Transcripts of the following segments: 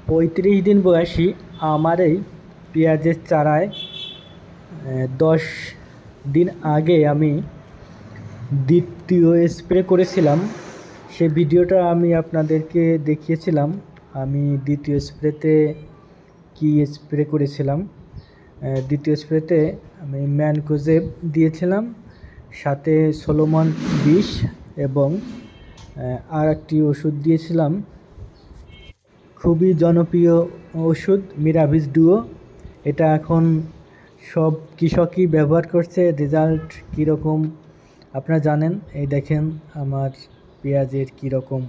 35 দিন বয়সী আমার এই পেঁয়াজের চারায় 10 দিন আগে আমি দ্বিতীয় স্প্রে করেছিলাম। সে ভিডিওটা আমি আপনাদেরকে দেখিয়েছিলাম। আমি দ্বিতীয় স্প্রেতে কি স্প্রে করেছিলাম। দ্বিতীয় স্প্রেতে আমি ম্যানকোজেব দিয়েছিলাম, সাথে সোলোমন 20 এবং আর একটি ওষুধ দিয়েছিলাম, খুবই জনপ্রিয় ওষুধ মিরাভিস ডুও। এটা এখন সব কৃষকই ব্যবহার করছে। রেজাল্ট কীরকম আপনারা জানেন। এই দেখেন আমার পেঁয়াজের কীরকম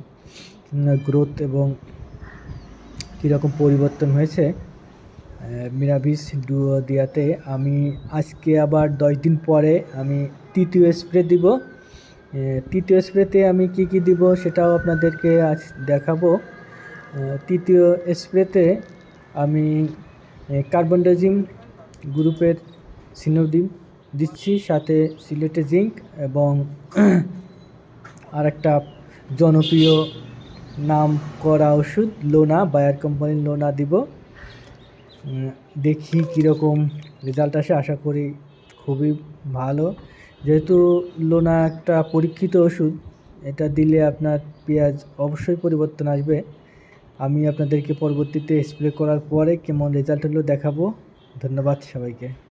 গ্রোথ এবং কীরকম পরিবর্তন হয়েছে মিরাভিস ডুও দেওয়াতে। আমি আজকে আবার 10 দিন পরে আমি তৃতীয় স্প্রে দিব। তৃতীয় স্প্রেতে আমি কি কি দিব সেটাও আপনাদেরকে আজ দেখাবো। তৃতীয় স্প্রেতে আমি কার্বনডাজিম গ্রুপের সিনোডিন দিচ্ছি, সাথে সিলেটে জিঙ্ক এবং আরেকটা জনপ্রিয় নাম করা ওষুধ লোনা, বায়ার কোম্পানির লোনা দিব। দেখি কীরকম রেজাল্ট আসে। আশা করি খুবই ভালো, যেহেতু লোনা একটা পরীক্ষিত ওষুধ। এটা দিলে আপনার পেঁয়াজ অবশ্যই পরিবর্তন আসবে। আমি আপনাদেরকে পরবর্তীতে স্প্রে করার পরে কেমন রেজাল্ট হলো দেখাবো। ধন্যবাদ সবাইকে।